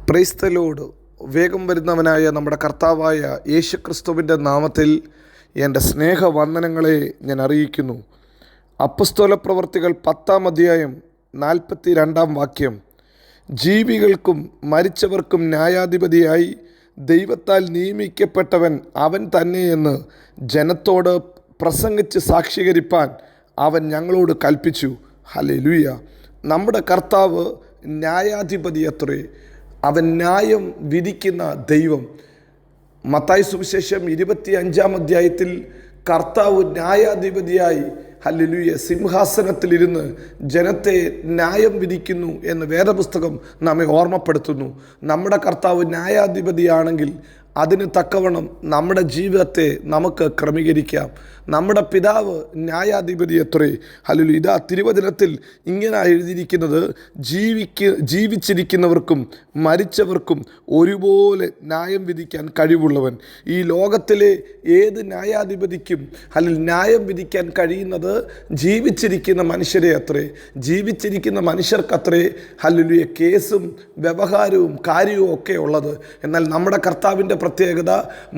Praise the Lord. വേഗം വരുന്നവനായ നമ്മുടെ കർത്താവായ യേശുക്രിസ്തുവിൻ്റെ നാമത്തിൽ എൻ്റെ സ്നേഹവന്ദനങ്ങളെ ഞാൻ അറിയിക്കുന്നു. അപ്പസ്തോല പ്രവർത്തികൾ 10-ാം അധ്യായം 42-ാം വാക്യം, ജീവികൾക്കും മരിച്ചവർക്കും ന്യായാധിപതിയായി ദൈവത്താൽ നിയമിക്കപ്പെട്ടവൻ അവൻ തന്നെയെന്ന് ജനത്തോട് പ്രസംഗിച്ച് സാക്ഷീകരിപ്പാൻ അവൻ ഞങ്ങളോട് കൽപ്പിച്ചു. ഹല്ലേലൂയ. നമ്മുടെ കർത്താവ് ന്യായാധിപതി അത്രേ. അവൻ ന്യായം വിധിക്കുന്ന ദൈവം. മത്തായി സുവിശേഷം 25-ാം അധ്യായത്തിൽ കർത്താവ് ന്യായാധിപതിയായി ഹല്ലേലൂയ സിംഹാസനത്തിലിരുന്ന് ജനത്തെ ന്യായം വിധിക്കുന്നു എന്ന് വേദപുസ്തകം നമ്മെ ഓർമ്മപ്പെടുത്തുന്നു. നമ്മുടെ കർത്താവ് ന്യായാധിപതിയാണെങ്കിൽ അതിന് തക്കവണ്ണം നമ്മുടെ ജീവിതത്തെ നമുക്ക് ക്രമീകരിക്കാം. നമ്മുടെ പിതാവ് ന്യായാധിപതി അത്രേ. ഹല്ലേലൂയ. ഇതാ തിരുവചനത്തിൽ ഇങ്ങനെ എഴുതിയിരിക്കുന്നത്, ജീവിച്ചിരിക്കുന്നവർക്കും മരിച്ചവർക്കും ഒരുപോലെ ന്യായം വിധിക്കാൻ കഴിവുള്ളവൻ. ഈ ലോകത്തിലെ ഏത് ന്യായാധിപതിക്കും അല്ലെങ്കിൽ ന്യായം വിധിക്കാൻ കഴിയുന്നത് ജീവിച്ചിരിക്കുന്ന മനുഷ്യരെ അത്രേ. ജീവിച്ചിരിക്കുന്ന മനുഷ്യർക്കത്രേ ഹല്ലേലൂയ കേസും വ്യവഹാരവും കാര്യവും ഒക്കെ ഉള്ളത്. എന്നാൽ നമ്മുടെ കർത്താവിൻ്റെ പ്രത്യേകത,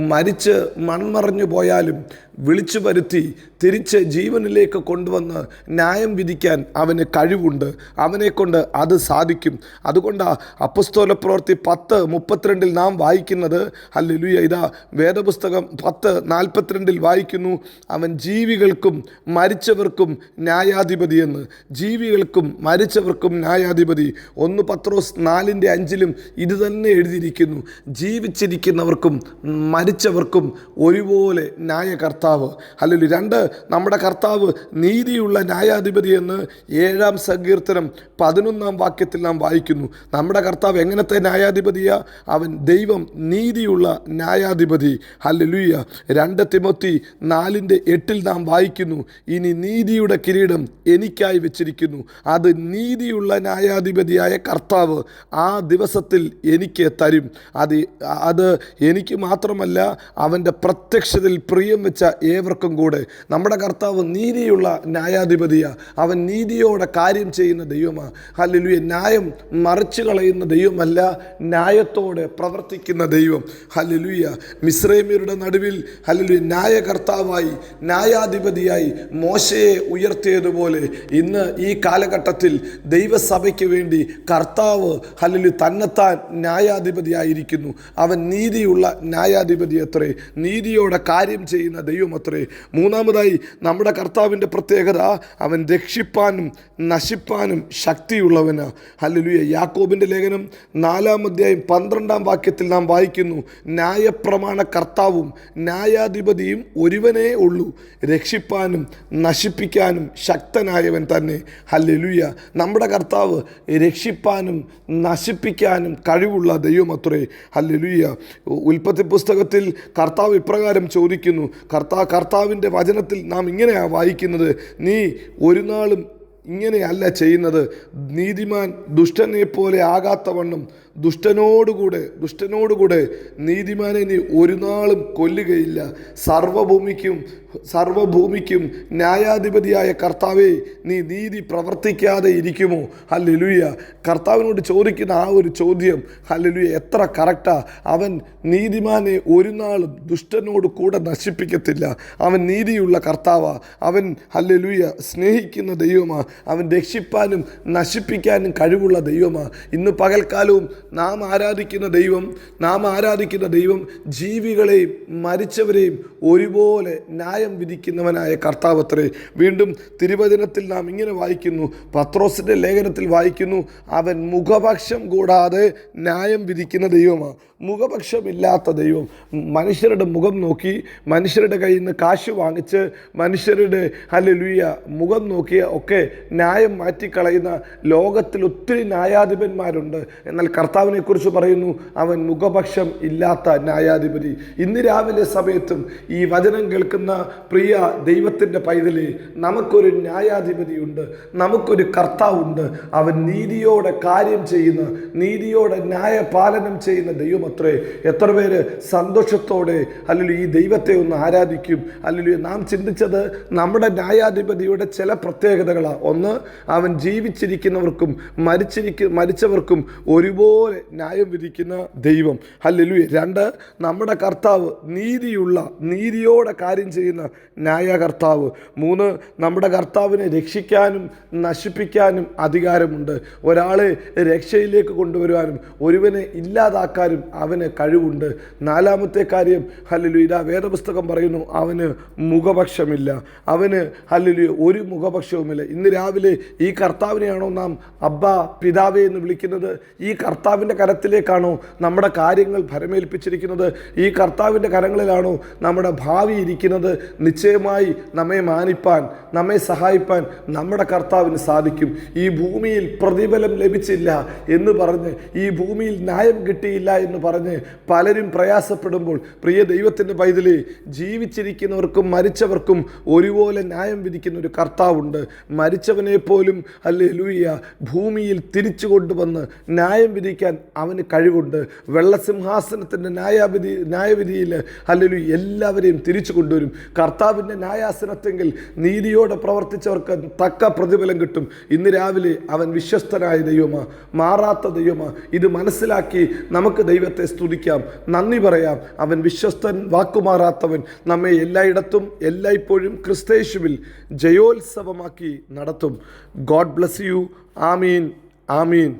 മരിച്ച് മൺമറഞ്ഞു പോയാലും വിളിച്ചു വരുത്തി തിരിച്ച് ജീവനിലേക്ക് കൊണ്ടുവന്ന് ന്യായം വിധിക്കാൻ അവന് കഴിവുണ്ട്. അവനെക്കൊണ്ട് അത് സാധിക്കും. അതുകൊണ്ടാണ് അപ്പസ്തോല പ്രവൃത്തി 10:32 നാം വായിക്കുന്നത്. ഹല്ലേലൂയ. ഇതാ വേദപുസ്തകം 10:42 വായിക്കുന്നു, അവൻ ജീവികൾക്കും മരിച്ചവർക്കും ന്യായാധിപതിയെന്ന്. ജീവികൾക്കും മരിച്ചവർക്കും ന്യായാധിപതി. 1 പത്രോസ് 4:5 ഇത് തന്നെ എഴുതിയിരിക്കുന്നു, ജീവിച്ചിരിക്കുന്നവർക്കും മരിച്ചവർക്കും ഒരുപോലെ ന്യായകർത്താവ്. ഹല്ലേലൂയ. 2, നമ്മുടെ കർത്താവ് നീതിയുള്ള ന്യായാധിപതി എന്ന് 7-ാം സങ്കീർത്തനം 11-ാം വാക്യത്തിൽ നാം വായിക്കുന്നു. നമ്മുടെ കർത്താവ് എങ്ങനത്തെ ന്യായാധിപതിയാ? അവൻ ദൈവം നീതിയുള്ള ന്യായാധിപതി. ഹല്ലേലൂയ. 2 തിമോത്തി 4:8 നാം വായിക്കുന്നു, ഇനി നീതിയുടെ കിരീടം എനിക്കായി വെച്ചിരിക്കുന്നു, അത് നീതിയുള്ള ന്യായാധിപതിയായ കർത്താവ് ആ ദിവസത്തിൽ എനിക്ക് തരും. അത് എനിക്ക് മാത്രമല്ല, അവൻ്റെ പ്രത്യക്ഷതയിൽ പ്രിയം വെച്ച ഏവർക്കും കൂടെ. നമ്മുടെ കർത്താവ് നീതിയുള്ള ന്യായാധിപതിയാണ്. അവൻ നീതിയോടെ കാര്യം ചെയ്യുന്ന ദൈവമാണ്. ഹല്ലേലൂയ. ന്യായം മറിച്ചു കളയുന്ന ദൈവമല്ല, ന്യായത്തോടെ പ്രവർത്തിക്കുന്ന ദൈവം. ഹല്ലേലൂയ. മിസ്രൈമ്യരുടെ നടുവിൽ ഹല്ലേലൂയ ന്യായകർത്താവായി ന്യായാധിപതിയായി മോശയെ ഉയർത്തിയതുപോലെ ഇന്ന് ഈ കാലഘട്ടത്തിൽ ദൈവസഭയ്ക്ക് വേണ്ടി കർത്താവ് ഹല്ലേലൂയ തന്നെത്താൻ ന്യായാധിപതിയായിരിക്കുന്നു. അവൻ നീതിയുള്ള ന്യായാധിപതി അത്രേ. നീതിയോടെ കാര്യം ചെയ്യുന്ന ദൈവം അത്രേ. 3-മതായി നമ്മുടെ കർത്താവിൻ്റെ പ്രത്യേകത, അവൻ രക്ഷിപ്പാനും നശിപ്പാനും ശക്തിയുള്ളവനാ. ഹല്ലേലൂയ. യാക്കോബിൻ്റെ ലേഖനം 4-ാം അധ്യായം 12-ാം വാക്യത്തിൽ നാം വായിക്കുന്നു, ന്യായപ്രമാണ കർത്താവും ന്യായാധിപതിയും ഒരുവനേ ഉള്ളൂ, രക്ഷിപ്പാനും നശിപ്പിക്കാനും ശക്തനായവൻ തന്നെ. ഹല്ലേലൂയ. നമ്മുടെ കർത്താവ് രക്ഷിപ്പാനും നശിപ്പിക്കാനും കഴിവുള്ള ദൈവം അത്രേ. ഹല്ലേലൂയ. ഉൽപ്പത്തി പുസ്തകത്തിൽ കർത്താവ് ഇപ്രകാരം ചോദിക്കുന്നു, കർത്താവിൻ്റെ വചനത്തിൽ നാം ഇങ്ങനെയാണ് വായിക്കുന്നത്, നീ ഒരു നാളും ഇങ്ങനെയല്ല ചെയ്യുന്നത്, നീതിമാൻ ദുഷ്ടനെ പോലെ ആകാത്തവണ്ണം ദുഷ്ടനോടുകൂടെ നീതിമാനെ നീ ഒരു നാളും കൊല്ലുകയില്ല. സർവഭൂമിക്കും ന്യായാധിപതിയായ കർത്താവേ, നീ നീതി പ്രവർത്തിക്കാതെ ഇരിക്കുമോ? ഹല്ലേലൂയ. കർത്താവിനോട് ചോദിക്കുന്ന ആ ഒരു ചോദ്യം ഹല്ലേലൂയ എത്ര കറക്റ്റാ. അവൻ നീതിമാനെ ഒരു നാളും ദുഷ്ടനോട് കൂടെ നശിപ്പിക്കത്തില്ല. അവൻ നീതിയുള്ള കർത്താവാ. അവൻ ഹല്ലേലൂയ സ്നേഹിക്കുന്ന ദൈവമാണ്. അവൻ രക്ഷിപ്പാനും നശിപ്പിക്കാനും കഴിവുള്ള ദൈവമാണ്. ഇന്ന് പകൽക്കാലവും നാം ആരാധിക്കുന്ന ദൈവം ജീവികളെയും മരിച്ചവരെയും ഒരുപോലെ ന്യായം വിധിക്കുന്നവനായ കർത്താവത്രേ. വീണ്ടും തിരുവചനത്തിൽ നാം ഇങ്ങനെ വായിക്കുന്നു, പത്രോസിൻ്റെ ലേഖനത്തിൽ വായിക്കുന്നു, അവൻ മുഖപക്ഷം കൂടാതെ ന്യായം വിധിക്കുന്ന ദൈവമാണ്. മുഖപക്ഷമില്ലാത്ത ദൈവം. മനുഷ്യരുടെ മുഖം നോക്കി, മനുഷ്യരുടെ കയ്യിൽ നിന്ന് കാശ് വാങ്ങിച്ച്, മനുഷ്യരുടെ ഹല്ലേലൂയ മുഖം നോക്കി ഒക്കെ ന്യായം മാറ്റിക്കളയുന്ന ലോകത്തിൽ ഒത്തിരി ന്യായാധിപന്മാരുണ്ട്. എന്നാൽ കർത്താവിനെക്കുറിച്ച് പറയുന്നു, അവൻ മുഖപക്ഷം ഇല്ലാത്ത ന്യായാധിപതി. ഇന്ന് രാവിലെ സമയത്തും ഈ വചനം കേൾക്കുന്ന പ്രിയ ദൈവത്തിൻ്റെ പൈതലേ, നമുക്കൊരു ന്യായാധിപതിയുണ്ട്, നമുക്കൊരു കർത്താവുണ്ട്. അവൻ നീതിയോടെ കാര്യം ചെയ്യുന്ന, നീതിയോടെ ന്യായപാലനം ചെയ്യുന്ന ദൈവമത്രേ. എത്ര പേര് സന്തോഷത്തോടെ അല്ലെങ്കിൽ ഈ ദൈവത്തെ ഒന്ന് ആരാധിക്കും? അല്ലെങ്കിൽ നാം ചിന്തിച്ചത് നമ്മുടെ ന്യായാധിപതിയുടെ ചില പ്രത്യേകതകളാണ്. ഒന്ന്, അവൻ ജീവിച്ചിരിക്കുന്നവർക്കും മരിച്ചവർക്കും ഒരുപോലെ ന്യായം വിധിക്കുന്ന ദൈവം. ഹല്ലേലൂയ. രണ്ട്, നമ്മുടെ കർത്താവ് നീതിയോടെ കാര്യം ചെയ്യുന്ന ന്യായകർത്താവ്. മൂന്ന്, നമ്മുടെ കർത്താവിനെ രക്ഷിക്കാനും നശിപ്പിക്കാനും അധികാരമുണ്ട്. ഒരാളെ രക്ഷയിലേക്ക് കൊണ്ടുവരുവാനും ഒരുവനെ ഇല്ലാതാക്കാനും അവന് കഴിവുണ്ട്. നാലാമത്തെ കാര്യം, ഹല്ലേലൂയ, ഇതാ വേദപുസ്തകം പറയുന്നു, അവന് മുഖപക്ഷമില്ല. അവന് ഹല്ലേലൂയ ഒരു മുഖപക്ഷവുമില്ല. ഇന്ന് രാവിലെ ഈ കർത്താവിനെയാണോ നാം അബ്ബാ പിതാവേ എന്ന് വിളിക്കുന്നത്? ഈ കർത്താവിൻ്റെ കരത്തിലേക്കാണോ നമ്മുടെ കാര്യങ്ങൾ ഭരമേൽപ്പിച്ചിരിക്കുന്നത്? ഈ കർത്താവിൻ്റെ കരങ്ങളിലാണോ നമ്മുടെ ഭാവി ഇരിക്കുന്നത്? നിശ്ചയമായി നമ്മെ മാനിപ്പാൻ, നമ്മെ സഹായിപ്പാൻ നമ്മുടെ കർത്താവിന് സാധിക്കും. ഈ ഭൂമിയിൽ പ്രതിഫലം ലഭിച്ചില്ല എന്ന് പറഞ്ഞ്, ഈ ഭൂമിയിൽ ന്യായം കിട്ടിയില്ല എന്ന് പറഞ്ഞ് പലരും പ്രയാസപ്പെടുമ്പോൾ, പ്രിയ ദൈവത്തിൻ്റെ പൈതലേ, ജീവിച്ചിരിക്കുന്നവർക്കും മരിച്ചവർക്കും ഒരുപോലെ ന്യായം വിധിക്കുന്ന ഒരു കർത്താവുണ്ട്. മരിച്ചവനെ പോലും ഹല്ലേലൂയ ഭൂമിയിൽ തിരിച്ചു കൊണ്ടുവന്ന് ന്യായം വിധിക്കാൻ അവന് കഴിവുണ്ട്. വെള്ളസിംഹാസനത്തിൻ്റെ ന്യായവിധിയിൽ ഹല്ലേലൂയ എല്ലാവരെയും തിരിച്ചു കൊണ്ടുവരും. കർത്താവിൻ്റെ ന്യായാസനത്തെങ്കിൽ നീതിയോടെ പ്രവർത്തിച്ചവർക്ക് തക്ക പ്രതിഫലം കിട്ടും. ഇന്ന് രാവിലെ അവൻ വിശ്വസ്തനായ ദൈവമാണ്, മാറാത്ത ദൈവമാണ്. ഇത് മനസ്സിലാക്കി നമുക്ക് ദൈവത്തെ സ്തുതിക്കാം, നന്ദി പറയാം. അവൻ വിശ്വസ്തൻ, വാക്കുമാറാത്തവൻ. നമ്മെ എല്ലായിടത്തും എല്ലായ്പ്പോഴും ക്രിസ്തയേശുവിൽ ജയോത്സവമാക്കി നടത്തും. God bless you. Amin, Amin.